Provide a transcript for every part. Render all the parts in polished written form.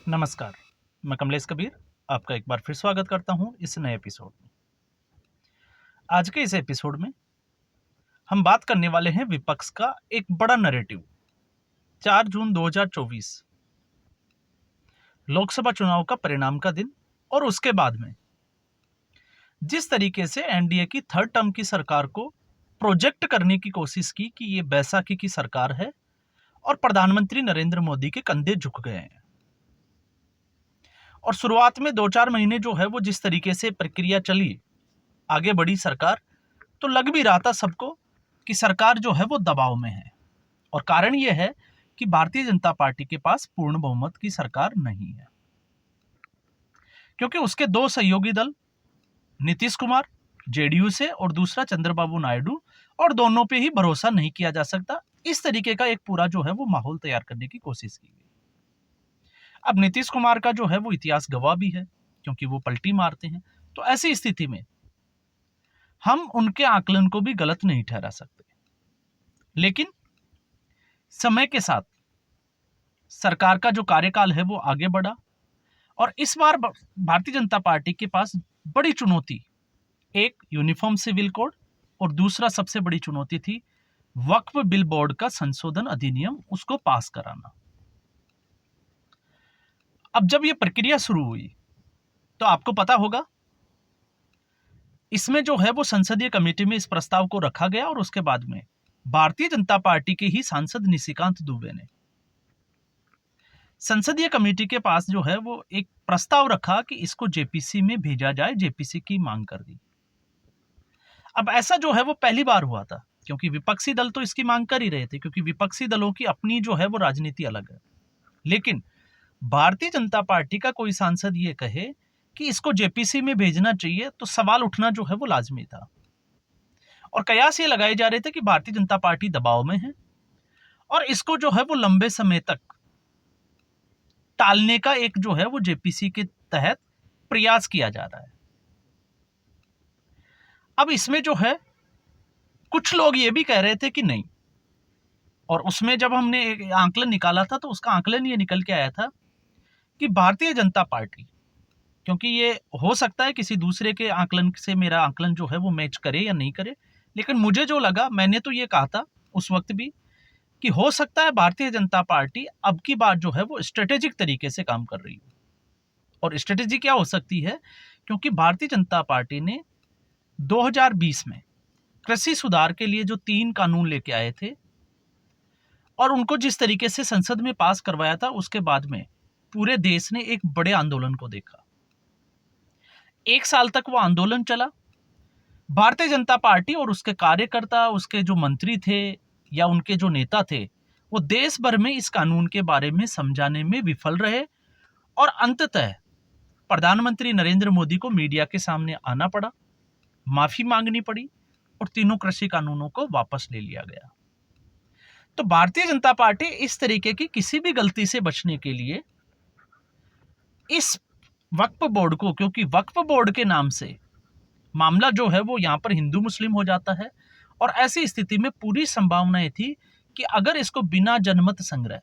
नमस्कार, मैं कमलेश कबीर आपका एक बार फिर स्वागत करता हूं इस नए एपिसोड में। आज के इस एपिसोड में हम बात करने वाले हैं विपक्ष का एक बड़ा नैरेटिव। 4 जून 2024 लोकसभा चुनाव का परिणाम का दिन और उसके बाद में जिस तरीके से एनडीए की थर्ड टर्म की सरकार को प्रोजेक्ट करने की कोशिश की कि ये बैसाखी की सरकार है और प्रधानमंत्री नरेंद्र मोदी के कंधे झुक गए हैं। और शुरुआत में 2-4 महीने जो है वो जिस तरीके से प्रक्रिया चली, आगे बढ़ी सरकार, तो लग भी रहा था सबको कि सरकार जो है वो दबाव में है। और कारण यह है कि भारतीय जनता पार्टी के पास पूर्ण बहुमत की सरकार नहीं है, क्योंकि उसके दो सहयोगी दल नीतीश कुमार जेडीयू से और दूसरा चंद्रबाबू नायडू, और दोनों पे ही भरोसा नहीं किया जा सकता। इस तरीके का एक पूरा जो है वो माहौल तैयार करने की कोशिश की गई। अब नीतीश कुमार का जो है वो इतिहास गवाह भी है, क्योंकि वो पलटी मारते हैं। तो ऐसी स्थिति में हम उनके आकलन को भी गलत नहीं ठहरा सकते। लेकिन समय के साथ सरकार का जो कार्यकाल है वो आगे बढ़ा और इस बार भारतीय जनता पार्टी के पास बड़ी चुनौती, एक यूनिफॉर्म सिविल कोड और दूसरा सबसे बड़ी चुनौती थी वक्फ बिल बोर्ड का संशोधन अधिनियम, उसको पास कराना। अब जब यह प्रक्रिया शुरू हुई तो आपको पता होगा इसमें जो है वो संसदीय कमेटी में इस प्रस्ताव को रखा गया और उसके बाद में भारतीय जनता पार्टी के ही सांसद निशिकांत दुबे ने संसदीय कमेटी के पास जो है वो एक प्रस्ताव रखा कि इसको जेपीसी में भेजा जाए, जेपीसी की मांग कर दी। अब ऐसा जो है वो पहली बार हुआ था, क्योंकि विपक्षी दल तो इसकी मांग कर ही रहे थे, क्योंकि विपक्षी दलों की अपनी जो है वो राजनीति अलग है। लेकिन भारतीय जनता पार्टी का कोई सांसद ये कहे कि इसको जेपीसी में भेजना चाहिए, तो सवाल उठना जो है वो लाजमी था। और कयास ये लगाए जा रहे थे कि भारतीय जनता पार्टी दबाव में है और इसको जो है वो लंबे समय तक टालने का एक जो है वो जेपीसी के तहत प्रयास किया जा रहा है। अब इसमें जो है कुछ लोग ये भी कह रहे थे कि नहीं, और उसमें जब हमने एक आंकलन निकाला था तो उसका आंकलन ये निकल के आया था कि भारतीय जनता पार्टी, क्योंकि ये हो सकता है किसी दूसरे के आंकलन से मेरा आंकलन जो है वो मैच करे या नहीं करे, लेकिन मुझे जो लगा, मैंने तो ये कहा था उस वक्त भी कि हो सकता है भारतीय जनता पार्टी अब की बार जो है वो स्ट्रेटेजिक तरीके से काम कर रही है। और स्ट्रेटेजी क्या हो सकती है, क्योंकि भारतीय जनता पार्टी ने 2020 में कृषि सुधार के लिए जो 3 कानून लेके आए थे और उनको जिस तरीके से संसद में पास करवाया था, उसके बाद में पूरे देश ने एक बड़े आंदोलन को देखा। 1 साल तक वो आंदोलन चला। भारतीय जनता पार्टी और उसके कार्यकर्ता, उसके जो मंत्री थे या उनके जो नेता थे, वो देश भर में इस कानून के बारे में समझाने में विफल रहे और अंततः प्रधानमंत्री नरेंद्र मोदी को मीडिया के सामने आना पड़ा, माफी मांगनी पड़ी और तीनों कृषि कानूनों को वापस ले लिया गया। तो भारतीय जनता पार्टी इस तरीके की किसी भी गलती से बचने के लिए इस वक्फ बोर्ड को, क्योंकि वक्फ बोर्ड के नाम से मामला जो है वो यहां पर हिंदू मुस्लिम हो जाता है, और ऐसी स्थिति में पूरी संभावनाएं थी कि अगर इसको बिना जनमत संग्रह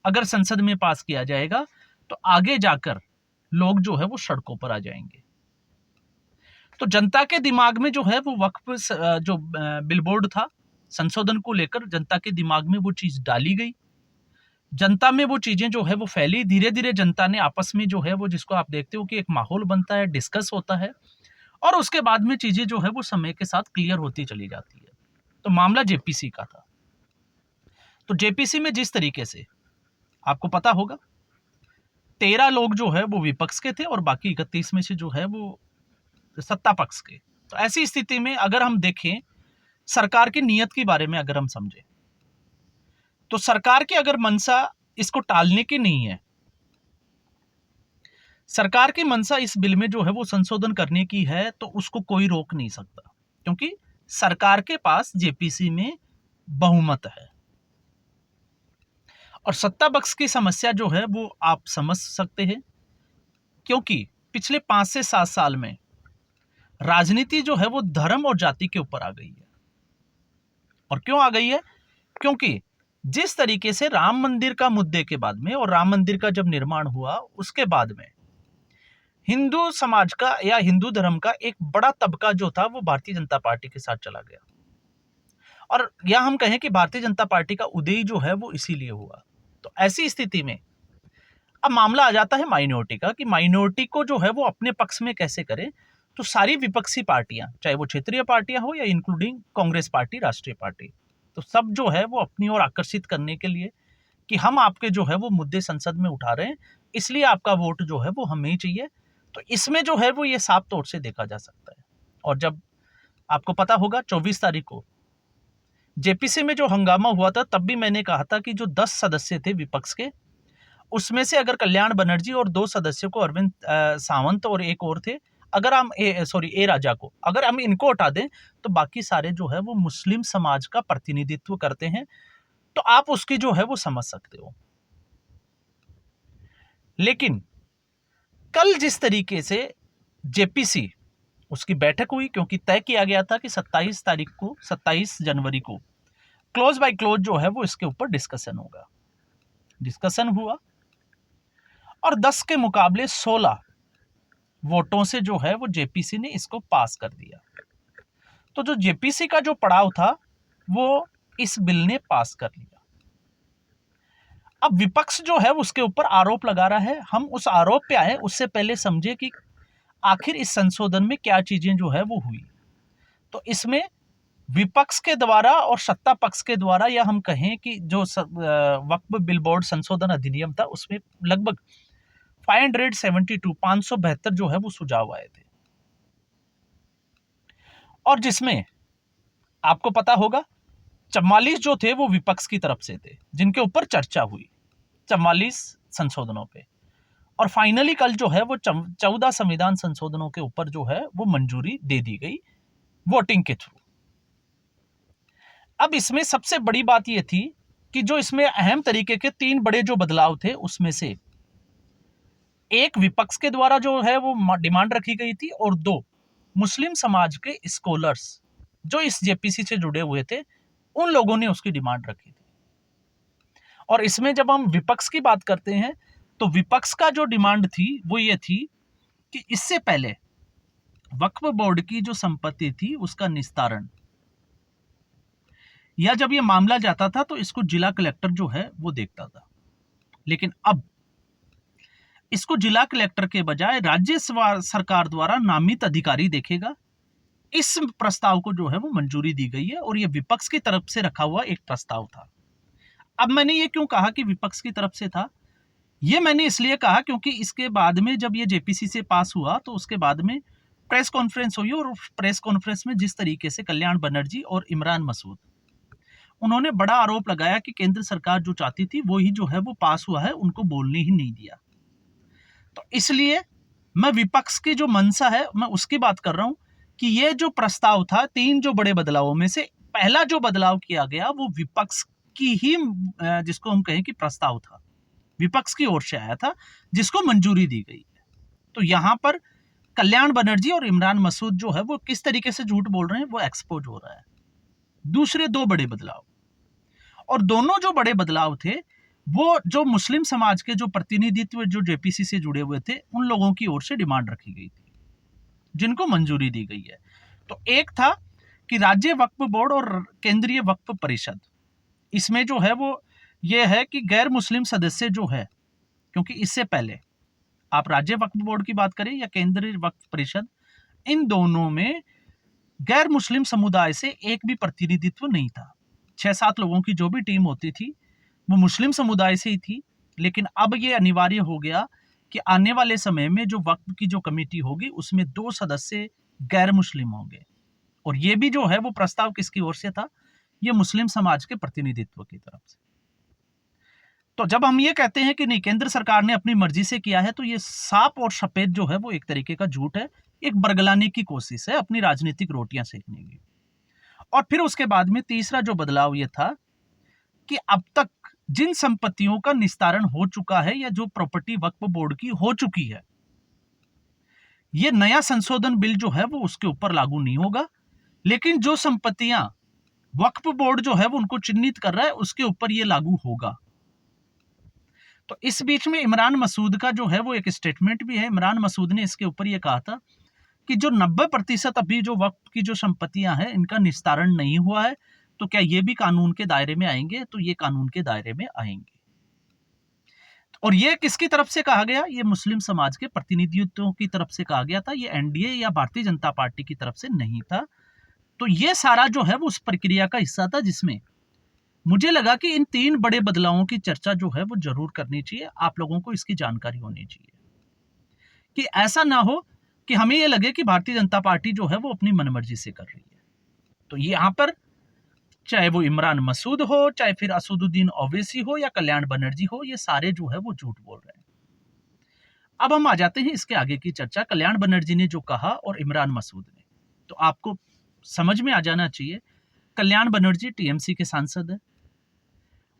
अगर संसद में पास किया जाएगा तो आगे जाकर लोग जो है वो सड़कों पर आ जाएंगे। तो जनता के दिमाग में जो है वो वक्फ जो बिल बोर्ड था, संशोधन को लेकर जनता के दिमाग में वो चीज डाली गई। जनता में वो चीजें जो है वो फैली। धीरे धीरे जनता ने आपस में जो है वो, जिसको आप देखते हो कि एक माहौल बनता है, डिस्कस होता है, और उसके बाद में चीजें जो है वो समय के साथ क्लियर होती चली जाती है। तो मामला जेपीसी का था। तो जेपीसी में जिस तरीके से आपको पता होगा 13 लोग जो है वो विपक्ष के थे और बाकी 31 में से जो है वो सत्ता पक्ष के। तो ऐसी स्थिति में अगर हम देखें सरकार की नीयत के बारे में, अगर हम समझें तो सरकार की अगर मंशा इसको टालने की नहीं है, सरकार की मंशा इस बिल में जो है वो संशोधन करने की है, तो उसको कोई रोक नहीं सकता, क्योंकि सरकार के पास जेपीसी में बहुमत है। और सत्ता पक्ष की समस्या जो है वो आप समझ सकते हैं, क्योंकि पिछले 5 से 7 साल में राजनीति जो है वो धर्म और जाति के ऊपर आ गई है। और क्यों आ गई है? क्योंकि जिस तरीके से राम मंदिर का मुद्दे के बाद में और राम मंदिर का जब निर्माण हुआ उसके बाद में हिंदू समाज का या हिंदू धर्म का एक बड़ा तबका जो था वो भारतीय जनता पार्टी के साथ चला गया। और या हम कहें कि भारतीय जनता पार्टी का उदय जो है वो इसीलिए हुआ। तो ऐसी स्थिति में अब मामला आ जाता है माइनॉरिटी का कि माइनॉरिटी को जो है वो अपने पक्ष में कैसे करें। तो सारी विपक्षी पार्टियां, चाहे वो क्षेत्रीय पार्टियां हो या इंक्लूडिंग कांग्रेस पार्टी, राष्ट्रीय पार्टी, तो सब जो है वो अपनी ओर आकर्षित करने के लिए कि हम आपके जो है वो मुद्दे संसद में उठा रहे हैं, इसलिए आपका वोट जो है वो हमें ही चाहिए। तो इसमें जो है वो ये साफ तौर से देखा जा सकता है। और जब आपको पता होगा 24 तारीख को जेपीसी में जो हंगामा हुआ था, तब भी मैंने कहा था कि जो 10 सदस्य थे विपक्ष के, उसमें से अगर कल्याण बनर्जी और 2 सदस्यों को, अरविंद सावंत और एक और थे, अगर हम ए राजा को अगर हम इनको हटा दें तो बाकी सारे जो है वो मुस्लिम समाज का प्रतिनिधित्व करते हैं। तो आप उसकी जो है वो समझ सकते हो। लेकिन कल जिस तरीके से जेपीसी उसकी बैठक हुई, क्योंकि तय किया गया था कि 27 जनवरी को क्लोज बाय क्लोज जो है वो इसके ऊपर डिस्कशन होगा। डिस्कशन हुआ और 10 के मुकाबले 16 वोटों से जो है वो जेपीसी ने इसको पास कर दिया। तो जो जेपीसी का जो पड़ाव था वो इस बिल ने पास कर लिया। अब विपक्ष जो है उसके ऊपर आरोप लगा रहा है। हम उस आरोप पे आए उससे पहले समझे कि आखिर इस संशोधन में क्या चीजें जो है वो हुई। तो इसमें विपक्ष के द्वारा और सत्ता पक्ष के द्वारा, या हम कहें कि जो वक्फ बिल बोर्ड संशोधन अधिनियम था, उसमें लगभग 572 जो है वो सुझाव आए थे। और जिसमें आपको पता होगा 44 जो थे वो विपक्ष की तरफ से थे, जिनके ऊपर चर्चा हुई 44 संशोधनों पे। और फाइनली कल जो है वो 14 संविधान संशोधनों के ऊपर जो है वो मंजूरी दे दी गई वोटिंग के थ्रू। अब इसमें सबसे बड़ी बात यह थी कि जो इसमें अहम तरीके के 3 बड़े जो बदलाव थे, उसमें से एक विपक्ष के द्वारा जो है वो डिमांड रखी गई थी, और 2 मुस्लिम समाज के स्कॉलर्स जो इस जेपीसी से जुड़े हुए थे, उन लोगों ने उसकी डिमांड रखी थी। और इसमें जब हम विपक्ष की बात करते हैं तो विपक्ष का जो डिमांड थी वो ये थी कि इससे पहले वक्फ बोर्ड की जो संपत्ति थी उसका निस्तारण, या जब ये मामला जाता था तो इसको जिला कलेक्टर जो है वो देखता था। लेकिन अब इसको जिला कलेक्टर के बजाय राज्य सरकार द्वारा नामित अधिकारी देखेगा। इस प्रस्ताव को जो है वो मंजूरी दी गई है और ये विपक्ष की तरफ से रखा हुआ एक प्रस्ताव था। अब मैंने ये क्यों कहा कि विपक्ष की तरफ से था, ये मैंने इसलिए कहा क्योंकि इसके बाद में जब ये जेपीसी से पास हुआ तो उसके बाद में प्रेस कॉन्फ्रेंस हुई, और प्रेस कॉन्फ्रेंस में जिस तरीके से कल्याण बनर्जी और इमरान मसूद, उन्होंने बड़ा आरोप लगाया कि केंद्र सरकार जो चाहती थी वो ही जो है वो पास हुआ है, उनको बोलने ही नहीं दिया। तो इसलिए मैं विपक्ष की जो मंशा है मैं उसकी बात कर रहा हूं कि ये जो प्रस्ताव था, 3 जो बड़े बदलावों में से पहला जो बदलाव किया गया वो विपक्ष की ही, जिसको हम कहें कि प्रस्ताव था, विपक्ष की ओर से आया था, जिसको मंजूरी दी गई है। तो यहां पर कल्याण बनर्जी और इमरान मसूद जो है वो किस तरीके से झूठ बोल रहे हैं वो एक्सपोज हो रहा है। दूसरे 2 बड़े बदलाव, और दोनों जो बड़े बदलाव थे वो जो मुस्लिम समाज के जो प्रतिनिधित्व जो जेपीसी से जुड़े हुए थे उन लोगों की ओर से डिमांड रखी गई थी, जिनको मंजूरी दी गई है। तो एक था कि राज्य वक्फ बोर्ड और केंद्रीय वक्फ परिषद, इसमें जो है वो ये है कि गैर मुस्लिम सदस्य जो है, क्योंकि इससे पहले आप राज्य वक्फ बोर्ड की बात करें या केंद्रीय वक्फ परिषद, इन दोनों में गैर मुस्लिम समुदाय से एक भी प्रतिनिधित्व नहीं था। 6-7 लोगों की जो भी टीम होती थी वो मुस्लिम समुदाय से ही थी। लेकिन अब ये अनिवार्य हो गया कि आने वाले समय में जो वक्फ की जो कमेटी होगी उसमें 2 सदस्य गैर मुस्लिम होंगे, और ये भी जो है वो प्रस्ताव किसकी ओर से था, ये मुस्लिम समाज के प्रतिनिधित्व की तरफ से। तो जब हम ये कहते हैं कि नहीं केंद्र सरकार ने अपनी मर्जी से किया है, तो ये साफ और सफेद जो है वो एक तरीके का झूठ है, एक बरगलाने की कोशिश है अपनी राजनीतिक रोटियां सेकने की। और फिर उसके बाद में तीसरा जो बदलाव ये था कि अब तक जिन संपत्तियों का निस्तारण हो चुका है या जो प्रॉपर्टी वक्फ बोर्ड की हो चुकी है, ये नया संशोधन बिल जो है वो उसके ऊपर लागू नहीं होगा। लेकिन जो संपत्तियां वक्फ बोर्ड जो है वो उनको चिन्हित कर रहा है, उसके ऊपर ये लागू होगा। तो इस बीच में इमरान मसूद का जो है वो एक स्टेटमेंट भी है। इमरान मसूद ने इसके ऊपर ये कहा था कि जो 90% अभी जो वक्फ की जो संपत्तियां हैं इनका निस्तारण नहीं हुआ है, तो क्या ये भी कानून के दायरे में आएंगे? तो ये कानून के दायरे में आएंगे। और ये किसकी तरफ से कहा गया? ये मुस्लिम समाज के प्रतिनिधित्वों की तरफ से कहा गया था, ये एनडीए या भारतीय जनता पार्टी की तरफ से नहीं था। तो ये सारा जो है वो उस प्रक्रिया का हिस्सा था जिसमें मुझे लगा कि इन 3 बड़े बदलावों की चर्चा जो है वो जरूर करनी चाहिए, आप लोगों को इसकी जानकारी होनी चाहिए, कि ऐसा ना हो कि हमें ये लगे कि भारतीय जनता पार्टी जो है वो अपनी मनमर्जी से कर रही है। तो यहां पर चाहे वो इमरान मसूद हो, चाहे फिर असदुद्दीन ओवैसी हो या कल्याण बनर्जी हो, ये सारे जो है वो झूठ बोल रहे हैं। अब हम आ जाते हैं इसके आगे की चर्चा। कल्याण बनर्जी ने जो कहा और इमरान मसूद ने, तो आपको समझ में आ जाना चाहिए, कल्याण बनर्जी टीएमसी के सांसद है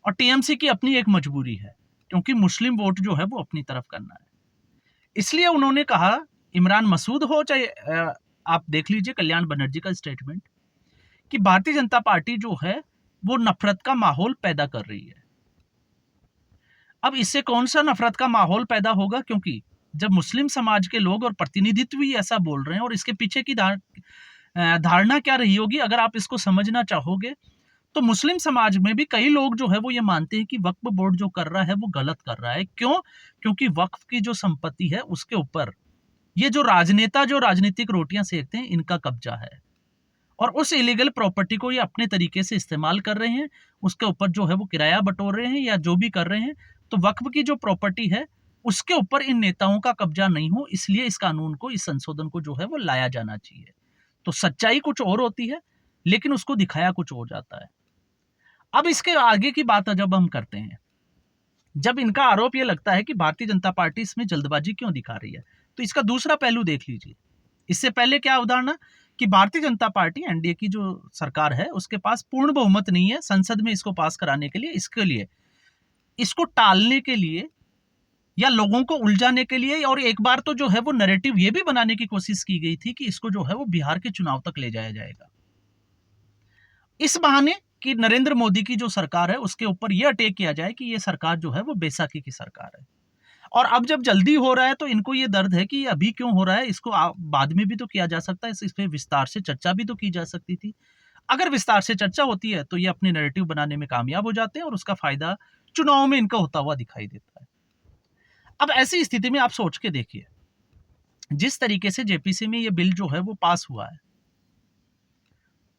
और टीएमसी की अपनी एक मजबूरी है, क्योंकि मुस्लिम वोट जो है वो अपनी तरफ करना है। इसलिए उन्होंने कहा, इमरान मसूद हो चाहे आप देख लीजिए कल्याण बनर्जी का स्टेटमेंट, कि भारतीय जनता पार्टी जो है वो नफरत का माहौल पैदा कर रही है। अब इससे कौन सा नफरत का माहौल पैदा होगा? क्योंकि जब मुस्लिम समाज के लोग और प्रतिनिधित्व भी ऐसा बोल रहे हैं, और इसके पीछे की धारणा क्या रही होगी, अगर आप इसको समझना चाहोगे, तो मुस्लिम समाज में भी कई लोग जो है वो ये मानते हैं कि वक्फ बोर्ड जो कर रहा है वो गलत कर रहा है। क्यों? क्योंकि वक्फ की जो संपत्ति है उसके ऊपर ये जो राजनेता जो राजनीतिक रोटियां सेकते हैं, इनका कब्जा है, और उस इलीगल प्रॉपर्टी को ये अपने तरीके से इस्तेमाल कर रहे हैं, उसके ऊपर जो है वो किराया बटोर रहे हैं या जो भी कर रहे हैं। तो वक्फ की जो प्रॉपर्टी है उसके ऊपर इन नेताओं का कब्जा नहीं हो, इसलिए इस कानून को, इस संशोधन को जो है वो लाया जाना चाहिए। तो सच्चाई कुछ और होती है, लेकिन उसको दिखाया कुछ और जाता है। अब इसके आगे की बात जब हम करते हैं, जब इनका आरोप ये लगता है कि भारतीय जनता पार्टी इसमें जल्दबाजी क्यों दिखा रही है, तो इसका दूसरा पहलू देख लीजिए। इससे पहले क्या उदाहरण, कि भारतीय जनता पार्टी एनडीए की जो सरकार है उसके पास पूर्ण बहुमत नहीं है संसद में इसको पास कराने के लिए। इसके लिए, इसको टालने के लिए या लोगों को उलझाने के लिए, और एक बार तो जो है वो नैरेटिव ये भी बनाने की कोशिश की गई थी कि इसको जो है वो बिहार के चुनाव तक ले जाया जाएगा, इस बहाने कि नरेंद्र मोदी की जो सरकार है उसके ऊपर यह अटैक किया जाए कि ये सरकार जो है वो बैसाखी की सरकार है। और अब जब जल्दी हो रहा है तो इनको ये दर्द है कि अभी क्यों हो रहा है, इसको बाद में भी तो किया जा सकता है, इस पे विस्तार से चर्चा भी तो की जा सकती थी। अगर विस्तार से चर्चा होती है तो ये अपने नैरेटिव बनाने में कामयाब हो जाते हैं और उसका फायदा चुनाव में इनका होता हुआ दिखाई देता है। अब ऐसी स्थिति में आप सोच के देखिए, जिस तरीके से जेपीसी में ये बिल जो है वो पास हुआ है,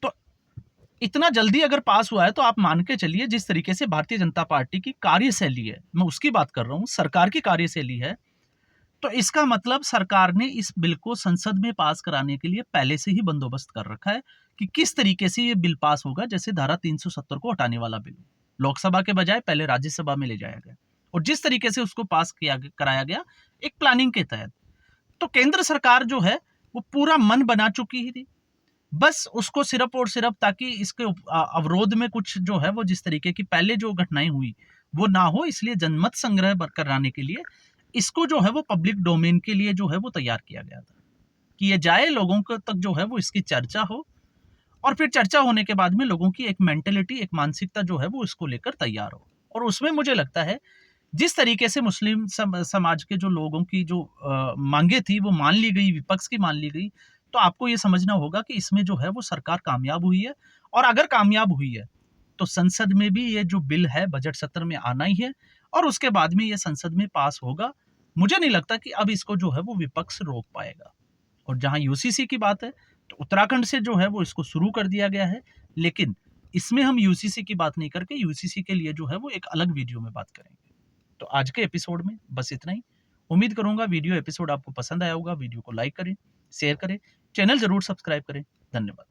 तो इतना जल्दी अगर पास हुआ है तो आप मान के चलिए जिस तरीके से भारतीय जनता पार्टी की कार्यशैली है, मैं उसकी बात कर रहा हूं, सरकार की कार्यशैली है, तो इसका मतलब सरकार ने इस बिल को संसद में पास कराने के लिए पहले से ही बंदोबस्त कर रखा है कि किस तरीके से ये बिल पास होगा। जैसे धारा 370 को हटाने वाला बिल लोकसभा के बजाय पहले राज्यसभा में ले जाया गया, और जिस तरीके से उसको पास किया कराया गया एक प्लानिंग के तहत, तो केंद्र सरकार जो है वो पूरा मन बना चुकी ही थी, बस उसको सिर्फ और सिर्फ ताकि इसके अवरोध में कुछ जो है वो जिस तरीके की पहले जो घटनाएं हुई वो ना हो, इसलिए जनमत संग्रह कराने के लिए इसको जो है वो पब्लिक डोमेन के लिए जो है वो तैयार किया गया था कि ये जाए, लोगों को तक जो है वो इसकी चर्चा हो, और फिर चर्चा होने के बाद में लोगों की एक मेंटेलिटी, एक मानसिकता जो है वो इसको लेकर तैयार हो। और उसमें मुझे लगता है जिस तरीके से मुस्लिम समाज के जो लोगों की जो मांगे थी वो मान ली गई, विपक्ष की मान ली गई, तो आपको ये समझना होगा कि इसमें जो है वो सरकार कामयाब हुई है। और अगर कामयाब हुई है तो संसद में भी ये जो बिल है बजट सत्र में आना ही है, और उसके बाद में ये संसद में पास होगा। मुझे नहीं लगता कि अब इसको जो है वो विपक्ष रोक पाएगा। और जहां यूसीसी की बात है, तो उत्तराखंड से जो है वो इसको शुरू कर दिया गया है, लेकिन इसमें हम यूसीसी की बात नहीं करके यूसीसी के लिए जो है वो एक अलग वीडियो में बात करेंगे। तो आज के एपिसोड में बस इतना ही। उम्मीद करूंगा वीडियो एपिसोड आपको पसंद आया होगा। वीडियो को लाइक करें, शेयर करें, चैनल जरूर सब्सक्राइब करें। धन्यवाद।